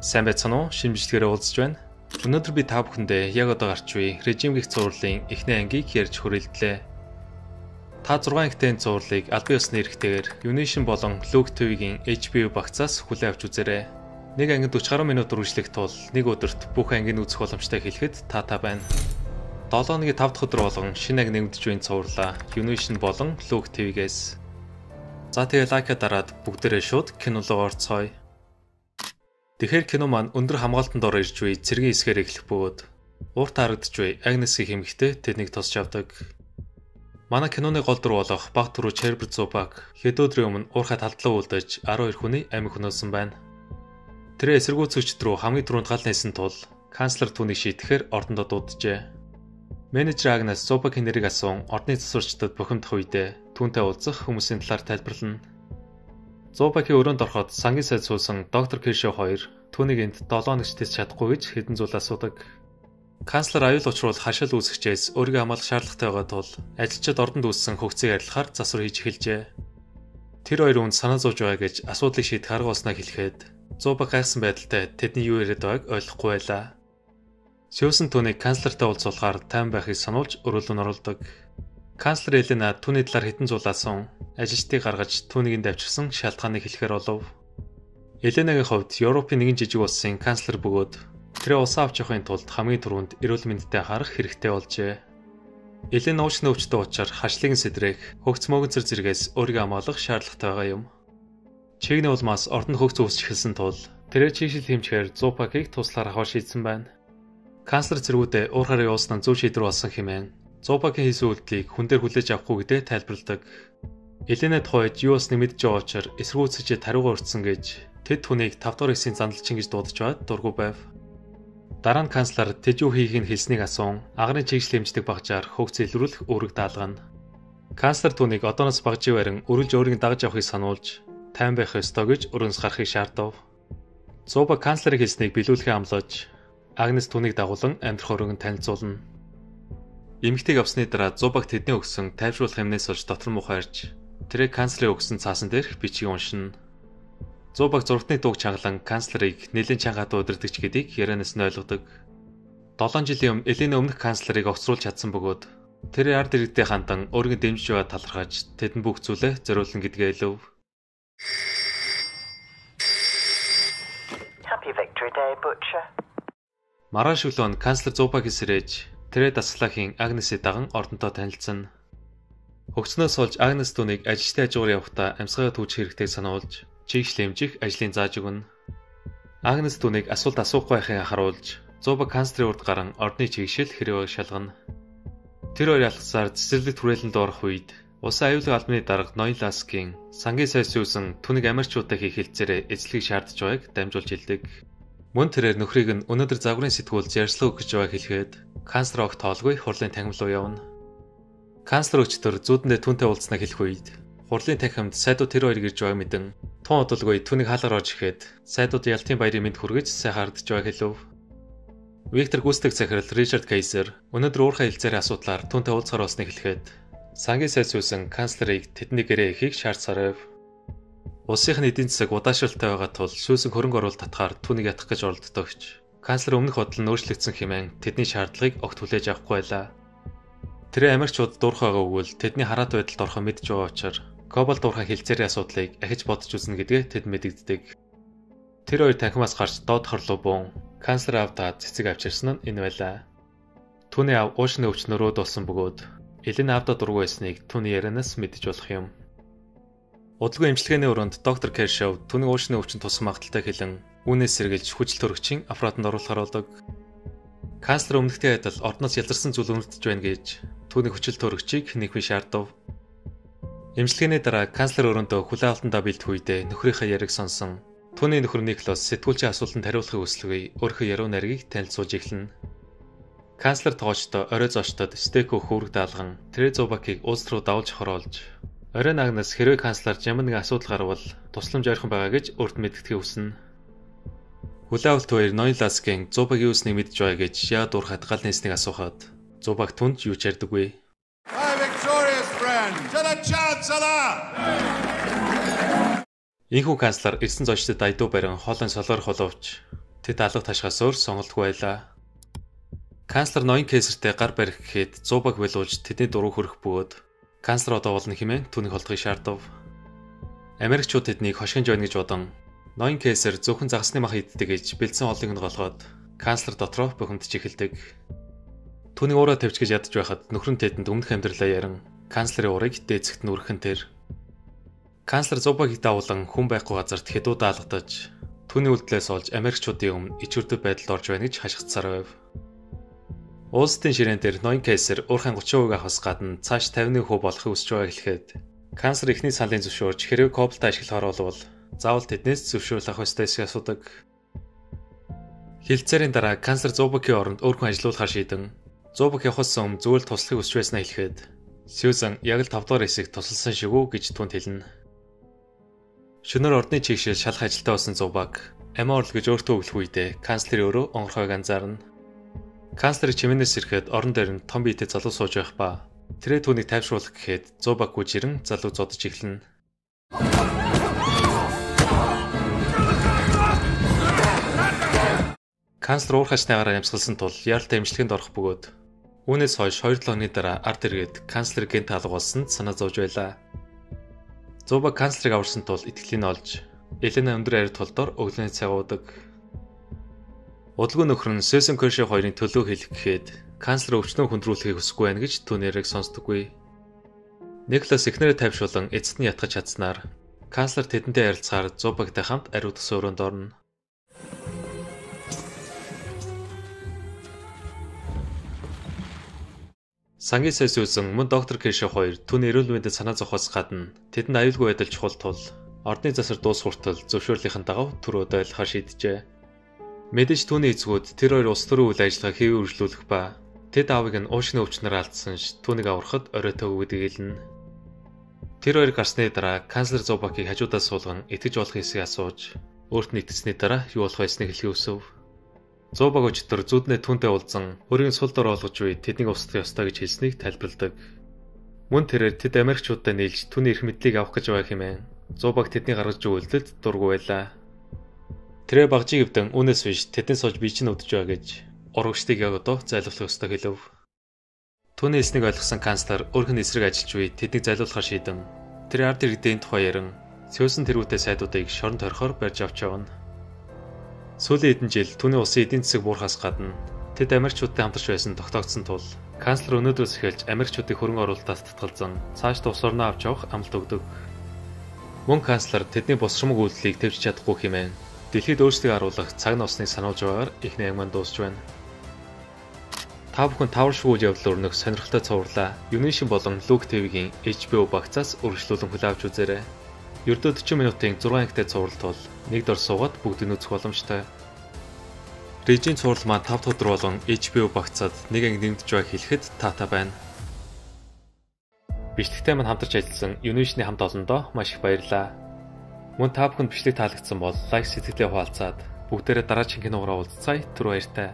Сайн байцгаана уу? Шинэ бичлэгээрээ уулзж байна. Өнөөдөр би та бүхэндээ яг одоо гарч буй режим гих зурлалын эхний ангийг ярьж хүрэлдлээ. Та 6 ангитай зурлалыг албан ёсны эрхтэйгээр Unition болон Luke TV-ийн HBO багцаас хүлээн авч үзээрэй. Нэг ангид 40 гаруй минут үргэлжлэх тул нэг өдөрт бүх ангийг үзэх боломжтой хэлэхэд та байна. 7 хоногийн 5 дахь өдөр болгон шинэ анги нэмэгдэж буй зурлаа Unition болон Luke TV-гээс. За тэгээ лайка дараад бүгдээрээ шууд кинолоо орцгоё. Тэгэхээр кино маань өндөр хамгаалтанд ор ирж буй цэргийн хэсгээр эхлэх бөгөөд урт харагдж буй Агнесийн хэмэгтэй тэднийг тосч авдаг. Манай киноны гол дүр болох баг түрүү Чербер Зубак хэд өдрийн өмнө уурхай талдлаа үлдэж 12 хүний амийг хөнөөсөн байна. Тэр эсэргүүцэгчд рүү хамгийн түрүүнд гал нээсэн тул канцлер түүнийг шийтгэхээр ордондоо дууджээ. Менежер Агнес Зубакийн нэрийг асуун ордны засварчдад бухимдах үедээ түүнтэй уулзах хүмүүсийн талаар тайлбарлана. Зубакийн өрөөнд ороход сангийн сайд суусан доктор Киршо 2 түүнийг энд 7 хоногч тэс чадахгүй гэж хэдэн зүйл асуудаг. Канцлер аюул учруулах хашаал үүсгчээс өөрийгөө хамгаалах шаардлагатай байгаа тул ажилчид ордонд үүссэн хөгцийг арилгахаар засвар хийж эхэлжээ. Тэр хоёр үнд санаа зовж байгаа гэж асуудлыг шийдэх арга олсноо хэлэхэд Зубак гайхсан байдалтай тэдний юу яриад байгааг ойлгохгүй байлаа. Сьюзен түүнийг канцлертай уулзуулахаар тайван байхыг сануулж өрөөлөнд оруулдаг. Канцлер Елена түүний талаар хэдэн зүйл асуун ажилчдыг гаргаж түүнийг давчирсан шалтгааныг хэлэхээр олов. Еленагийн хувьд Европын нэгэн жижиг улсын канцлер бөгөөд тэрээ улсаа авч явахын тулд хамгийн түрүүнд эрүүл мэндэд анхаарах хэрэгтэй болжээ. Елена уучны өвчтөй учраас хашлыг сэдрэх, хөгц мөгөнцөр зэргээс өөрийгөө хамгаалах шаардлагатай байгаа юм. Чигний улмаас ордонд хөгц үүсч эхэлсэн тул тэрээ чийшил хэмжихээр Зубакийг туслахаар авах шийдсэн байна. Канцлер зэргүүдээ уурхаар явуулсан зөв шийдвэр болсон хэмээн Зубакийн хийсэн үйлдэлийг хүн дээр хүлээж авахгүй гэдээ тайлбарладаг. Елена тухайд юу болсныг мэдж байгаа учраас эсэргүүцэгчид хариугаа өртсөн гэж тэд түүнийг 5 дахь эсийн зандалчин гэж дуудаж байгаад дургүй байв. Дараа нь канцлер тэд юу хийхийг хэлснийг асуун агарын чигшил хэмждэг багжаар хөгц илрүүлэх үүрэг даалгана. Канцлер түүнийг одооноос багжийн барин өргөлж өөрийг дагаж явахыг сануулж тайван байх ёстой гэж өрөөс гарахыг шаардав. Зубак канцлерийн хэлснийг биелүүлэхээ амлаж Агнес түүнийг дагуулan амьдрах өрөөнд танилцуулна. Эмэгтэйг авсны дараа Зубак тэдний өгсөн тайвшруулах юмнаас олж дотор мухаарж тэрэг канцлерийн өгсөн цаасан дээрх бичгийг уншина. Зубак зургатны дууг чангалан канцлерыг нэлээд чангатай удирдагч гэдгийг ярианаас нь ойлгодог. 7 жилийн өмнө Елена өмнөх канцлерыг огцруулж чадсан бөгөөд тэр ард иргэдэд хандан өөрийгөө дэмжиж байгаа талархаж тэдэнд бүх зүйлээ зориулна гэдгээ хэлв. Happy Victory Day, Butcher. Маргааш өглөө канцлер Зубакийг сэрээж тэрэ дасгалаахийн Агнесээ даган ордонтой танилцсан. Хөгцнөөс олж Агнес түүнийг ажилчтай хажуугаар явахдаа амьсгалаа түүжих хэрэгтэй сануулж чигшил хэмжих ажлын зааж өгнө. Агнес түүнийг асуулт асуухгүй байхыг анхааруулж Зубак канцлерийн урд гарan ордны чигшил хэрэг шалгана. Тэр хоёр алхасаар цэцэрлэгт хүрээлэнд орох үед улсын аюулгүй албаны дарга Нойласкийн сангийн сайд сүүсэн түүнийг Америкчуудаа хийх хэлцээрээ эзлэхийг шаардж байгааг дамжуулж хэлдэг. Мөн тэрээр нөхрийг нь өнөөдөр загварын сэтгүүлд ярьцлага өгч байгааг хэлэхэд канцлер огт тоолгүй хурлын танхим руу явна. Канцлер өчтөр зүүдэндээ түүнтэй уулзснаа хэлэх үед хурлын танхимд сайдууд тэр хоёрыг ирж байгааг мэдэн тун удалгүй түүнийг хаалгаар орж ирэхэд сайдууд ялтын баярын мэд хүргэж сайхан хардж байгааг хэлв. Виктор гүйцэтгэх захирал Ричард Кейсер өнөөдөр уурхай хэлцээрийн асуудлаар түүнтэй уулзахаар болсныг хэлэхэд сангийн сайд сүүсэн канцлерыг тэдний гэрээ ихийг шаардсаар байв. Улсынхны эдийн засаг удаашралтай байгаа тул шүүсэн хөрөнгө оруулалт татахаар түүнийг ятгах гэж оролддогч. Канцлер өмнөх бодол нь өөрчлөгдсөн хэмээн тэдний шаардлагыг огт хүлээж авахгүй байлаа. Тэр Америкчууд дуурах байгаа өгвөл тэдний хараат байдалд орохоо мэдж байгаа учраас глобал дуурхай хэлцээрийн асуудлыг ахиж бодож үзнэ гэдгээ тэд мэдэгддэг. Тэр хоёр танхимаас гарч доод хорлоо буун канцлер авдаа цэцэг авчирсан нь энэ байлаа. Түүний ав уушны өвчнөрөөд болсон бөгөөд Елена авдаа дургүй байсныг түүний ярианаас мэдэж болох юм. Удалгүй эмчилгээний өрөөнд доктор Киршо түүний уушны өвчин тусах магадaltaй хэлэн үүнээс сэргийлж хүчил төрөгчийн аппаратанд оруулахаар болдог. Канцлер өмнөхтэй адил ордноос ялзарсан зүйл үнэлдэж байна гэж түүний хүчил төрөгчийг нөхөй шаардав. Эмчилгээний дараа канцлер өрөөндөө хүлээн авалтандаа бэлдэх үедээ нөхрийнхээ яриг сонсон. Түүний нөхөр Никлос сэтгүүлчийн асуултанд хариулахыг хүсэлгүй өөрийнхөө яруу найргийг танилцуулж эхэлнэ. Канцлер тоочтой орой зочдод стейк өгөх үүрэг даалган тэрэ Зубакийг улс руу давуулж хороолж оройн Агнес хэрвээ канцлер ямар нэгэн асуудал гарвал тусламж ойрхон байгаа гэж урд мэдгэдгийг хүснэ. Хүлээн авалт хоёр Нойласкийн Зубакийн үүснийг мэдж байгаа гэж яад уурхад гал нээснийг асуухад Зубак түнд юу ч ярьдаггүй. My victorious friend, Инхүү канцлер ирсэн зочдод айдуу барин хоолын солоор холовч Тэд алга ташгаас өөр сонголтгүй байлаа. Канцлер ноён кейсертэй гар барих гэхэд 100 баг байлуулж тэдний дуруу хөрөх бөгөөд канцлер одоо болно хэмээн түүнийг холдохыг шаардав. Америкчууд тэднийг хошигнж байна гэж бодон ноён кейсер зөвхөн загасны мах иддэг гэж бэлдсэн олоныг нь голгоод канцлер дотроо бухимдж эхэлдэг. Түүнийг уураа тавьж гэж ядж байхад нөхөр нь тэдэнд өмнөх амьдралаа ярин канцлерын уурыг дээцэгт нүрхэн тэр. Канцлер 100 багийг дагуулan хүн байхгүй газарт хэдүүдэ алгадаж түүний үлдлээс олж Америкчуудын өмнө ичвэрдэв байдалд орж байна гэж хашгицсаар байв. Улсын ширээн дээр ноён кейсер уурхайн 30% авахаас гадна цааш 51% болохыг хүсэж байгаа гэхэд канцлер эхний саналын зөвшөөрж хэрвээ коблтаа ашиглахаар болвол заавал тэднээс зөвшөөрөл авах ёстой эсэх асуудаг. Хилцээрийн дараа канцлер 100 багийн оронд өөр хүн ажилуулахар шийдэн 100 баг явахаас өмнө зүгээр л туслахыг хүсч байснаа хэлэхэд Сьюзан яг л 5 дугаар хэсэгт тусалсан шиг үү гэж түүнд хэлнэ. Шөнөөр ордны чигшил шалах ажилтаа болсон 100 баг амиа орл гэж өөртөө өглөх үедээ канцлер өөрөө онгорхойг анзаарна. Канцлерыг чимээнээс ирэхэд орон дээр нь том биетэй залуу сууж байх ба тэрээ түүнийг тайвшруулах гэхэд 100 баг гүйжирэн залуу зодож эхэлнэ. Канцлер уурхайч наагаараа ямсгалсан тул яаралтай эмчилгээнд орох бөгөөд үүнээс хойш 2-7 өдрийн дараа ард эргээд канцлер гэнт алга болсонд санаа зовж байлаа. 100 баг канцлерыг аварсан тул итгэлийг олж Елена өндөр ариут толдоор өглөөний цаг уудаг. Удалгүй нөхөр нь Сьюзан Керши хоёрын төлөө хэлэх гэхэд канцлер өвчнөө хүндрүүлэхийг хүсэхгүй байна гэж түүнээрээ сонсдоггүй. Никлас эхнэрээ тайвшуулан эцэст нь ятгах чадсанаар канцлер тэдэнтэй ярилцахаар 100 багтай хамт ариут суурьнд орно. Сангийн сайс үзэн мөн доктор Керши хоёр түүний эрүүл мэндэд санаа зовхоос гадна тэдэнд аюулгүй байдал чухал тул ордны засар дуус хүртэл зөвшөөрлийнхэн дагав түр удаалахаар шийджээ. Мэдээж түүний эзгүүд тэр хоёр улс төрийн үйл ажиллагаа хэвээ үргэлжлүүлэх ба тэд аавыг нь уушны өвчнөр алдсан ш түүнийг аврахад оройтоо өгдөг илнэ. Тэр хоёр гарсны дараа канцлер 100 багийг хажуудаас суулган итгэж болох хэсгийг асууж өөрт нь итгэсний дараа юу болох байсныг хэлхий өсөв. 100 баг өчтөр зүуднээ түүнтэй уулзан өөрийн сул дор олгож буй тэднийг устгах ёстой гэж хэлснийг тайлбарладаг. Мөн тэрээр тэд Америкчуудтай нийлж түүний эрх мэдлийг авах гэж байгаа хэмээн 100 баг тэдний гаргаж буй үйлдэлд дургүй байлаа. Тэрээр багжийг эвдэн үүнээс биш тэдний сууж бие чинь өдөж байгаа гэж урагчдыг яг одоо зайлуулах ёстой хэлв. Түүний эснийг ойлгосон канцлер өөрх нь эсрэг ажиллаж буй тэднийг зайлуулахар шийдэн тэр ард иргэдийн тухай ярин Сьюзан тэргүүтэй сайдуудыг шоронд хорихоор барьж авч явна. Сүүлийн хэдэн жил түүний улсын эдийн засаг буурахаас гадна тэд Америкчуудтай хамтарч байсан тогтоогдсон тул канцлер өнөөдрөөс эхэлж Америкчуудыг хөрөнгө оруулалтаас татгалзан цааш тус орноо авч явах амлалт өгдөг. Мөн канцлер тэдний босромог үйлдэлийг төвч чадахгүй хэмээн дэлхийд өөрсдийг харуулах цаг насны сануулж байгаагаар ихний ангиман дуусч байна. Та бүхэн тавар шгүүл явдал өрнөх сонирхолтой цувралаа Univision болон Look TV-гийн HBO багцаас үргэлжлүүлэн хүлээн авч үзээрэй. Ердөө 40 минутын 6 ангитай цувралт бол нэг дор суугаад бүгдийг үзэх боломжтой. Режийн цуврал маань 5 дахь өдөр болон HBO багцаад нэг анги нэмэгдэж байгааг хэлэхэд таатай байна. Бичлэгтэй маань хамтарч ажилласан Univision-ийн хамт олондоо маш их баярлалаа. Мөн та бүхэнд бичлэг таалагдсан бол лайк сэтгэлээ хуваалцаад бүгдээрээ дараагийн киногоор уулзцаая. Түр баяртай.